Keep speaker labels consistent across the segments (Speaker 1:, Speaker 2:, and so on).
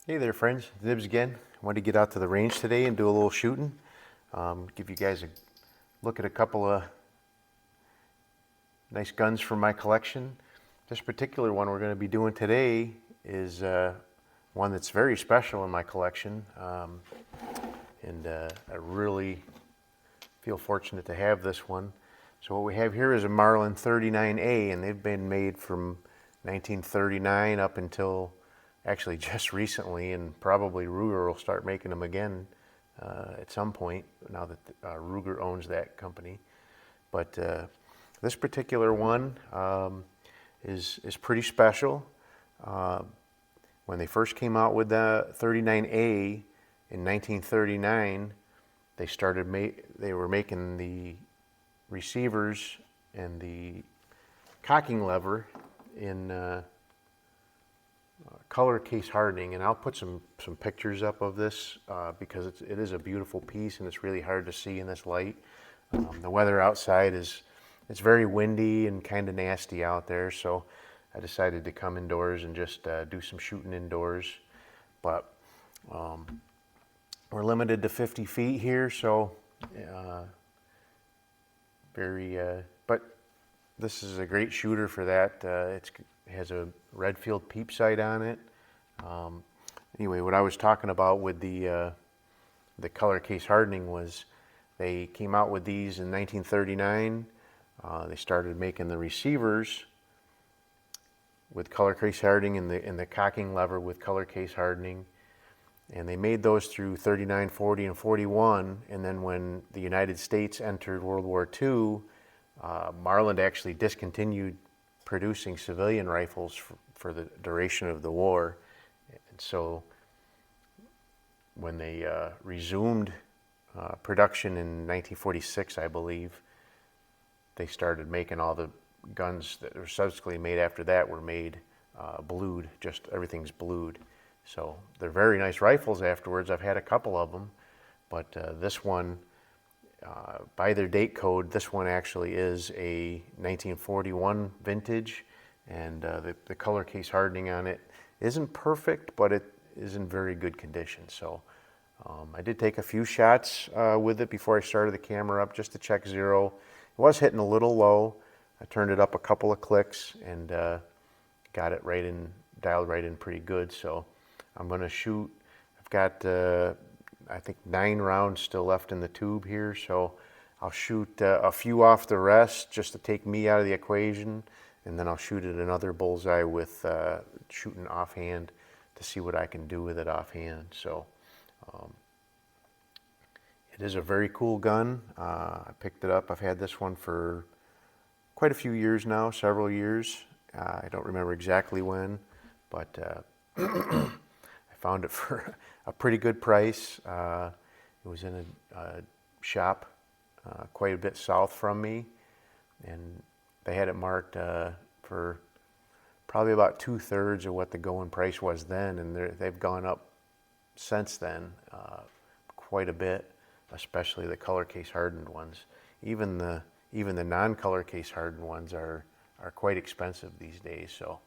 Speaker 1: Hey there friends, Dibs again. I wanted to get out to the range today and do a little shooting. Give you guys a look at a couple of nice guns from my collection. This particular one we're going to be doing today is one that's very special in my collection. I really feel fortunate to have this one. So what we have here is a Marlin 39A, and they've been made from 1939 up until actually just recently, and probably Ruger will start making them again at some point now that Ruger owns that company. But this particular one is pretty special. When they first came out with the 39A in 1939, they were making the receivers and the cocking lever in color case hardening, and I'll put some pictures up of this because it is a beautiful piece and it's really hard to see in this light. The weather outside it's very windy and kind of nasty out there, so I decided to come indoors and just do some shooting indoors. But we're limited to 50 feet here, so but this is a great shooter for that. It has a Redfield peep sight on it. Anyway, what I was talking about with the color case hardening was they came out with these in 1939. They started making the receivers with color case hardening and the cocking lever with color case hardening. And they made those through 39, 40, and 41. And then when the United States entered World War II, Marlin actually discontinued producing civilian rifles for the duration of the war. And so when they resumed production in 1946, I believe, they started making all the guns that were subsequently made after that were made blued, just everything's blued. So they're very nice rifles afterwards. I've had a couple of them, but this one, by their date code, this one actually is a 1941 vintage, and the color case hardening on it isn't perfect, but it is in very good condition. So I did take a few shots with it before I started the camera up just to check zero. It was hitting a little low. I turned it up a couple of clicks and got it right in, dialed right in pretty good. So I'm going to shoot. I've got I think 9 rounds still left in the tube here, so I'll shoot a few off the rest just to take me out of the equation, and then I'll shoot at another bullseye with shooting offhand to see what I can do with it offhand. So it is a very cool gun. I picked it up. I've had this one for quite a few years now, several years. I don't remember exactly when, but I found it for a pretty good price. It was in a shop quite a bit south from me, and they had it marked for probably about 2/3 of what the going price was then, and they've gone up since then quite a bit, especially the color case hardened ones. Even the non-color case hardened ones are quite expensive these days. So,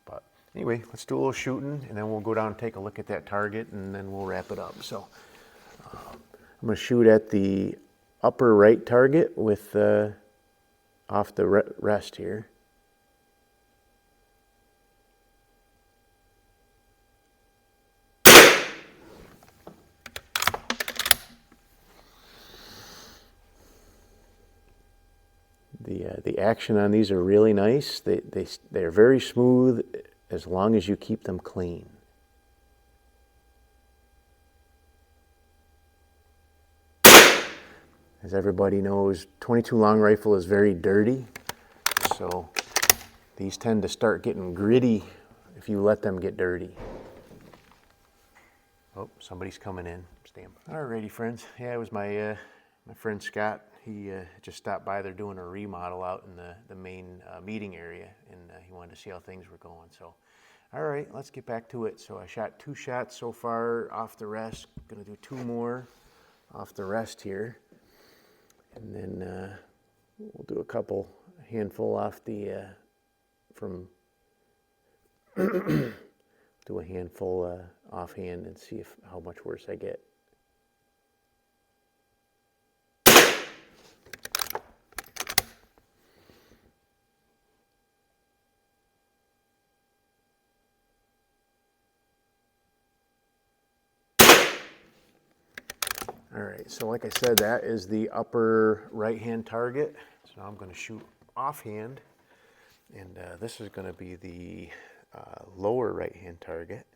Speaker 1: but anyway, let's do a little shooting, and then we'll go down and take a look at that target, and then we'll wrap it up. So I'm going to shoot at the upper right target with off the rest here. The action on these are really nice. They're very smooth as long as you keep them clean. As everybody knows, 22 long rifle is very dirty, so these tend to start getting gritty if you let them get dirty. Oh, somebody's coming in. Stand by. Alrighty, friends. Yeah, it was my friend Scott. He just stopped by. They're doing a remodel out in the main meeting area, and he wanted to see how things were going. So, all right, let's get back to it. So I shot 2 shots so far off the rest. Gonna do 2 more off the rest here, and then we'll do handful off the from do a handful offhand and see how much worse I get. All right, so like I said, that is the upper right-hand target. So now I'm going to shoot offhand, and this is going to be the lower right-hand target.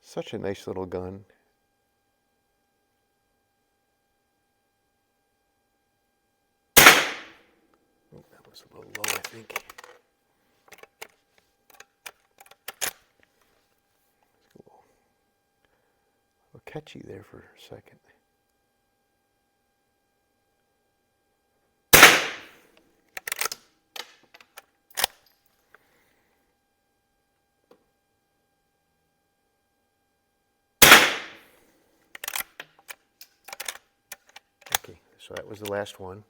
Speaker 1: Such a nice little gun. Oh, that was a little low, I think. A little catchy there for a second. Okay, so that was the last one.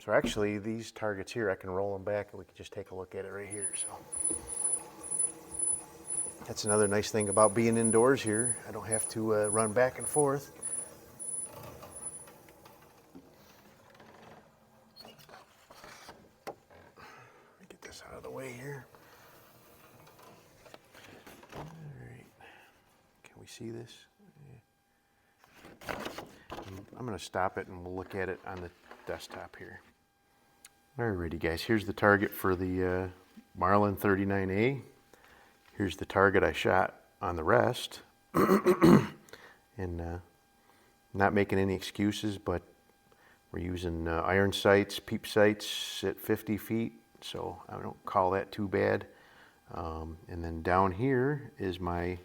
Speaker 1: So actually, these targets here, I can roll them back and we can just take a look at it right here. So that's another nice thing about being indoors here. I don't have to run back and forth. Let me get this out of the way here. All right, can we see this? I'm going to stop it and we'll look at it on the desktop here. Alrighty guys, here's the target for the Marlin 39A. Here's the target I shot on the rest. And not making any excuses, but we're using iron sights, peep sights at 50 feet, so I don't call that too bad. And then down here is my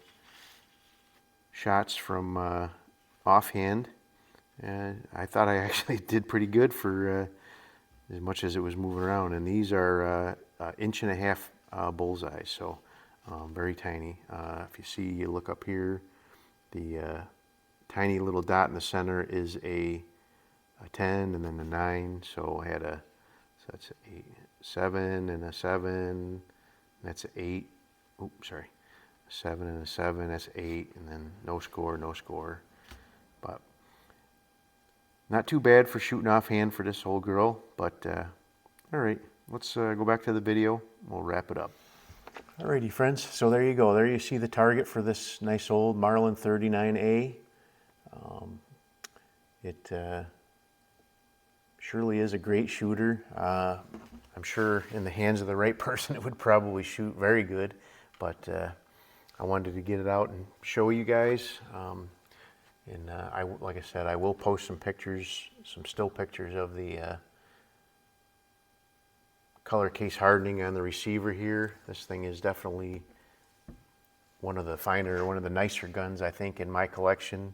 Speaker 1: shots from offhand. And I thought I actually did pretty good for as much as it was moving around. And these are 1.5 inch bullseyes, so very tiny. If you see, you look up here, the tiny little dot in the center is a 10 and then a 9. So I had so that's a 7 and a 7. That's an 8. Oops, sorry. 7 and a 7. That's 8, and then no score, no score. But not too bad for shooting offhand for this old girl, but all right, let's go back to the video. We'll wrap it up. Alrighty, friends, so there you go. There you see the target for this nice old Marlin 39A. It surely is a great shooter. I'm sure in the hands of the right person it would probably shoot very good, but I wanted to get it out and show you guys. And like I said, I will post some pictures, some still pictures of the color case hardening on the receiver here. This thing is definitely one of the finer, one of the nicer guns, I think, in my collection.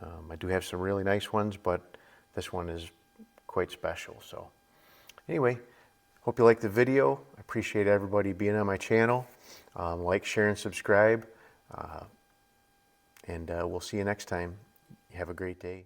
Speaker 1: I do have some really nice ones, but this one is quite special. So anyway, hope you liked the video. I appreciate everybody being on my channel. Like, share, and subscribe. And we'll see you next time. Have a great day.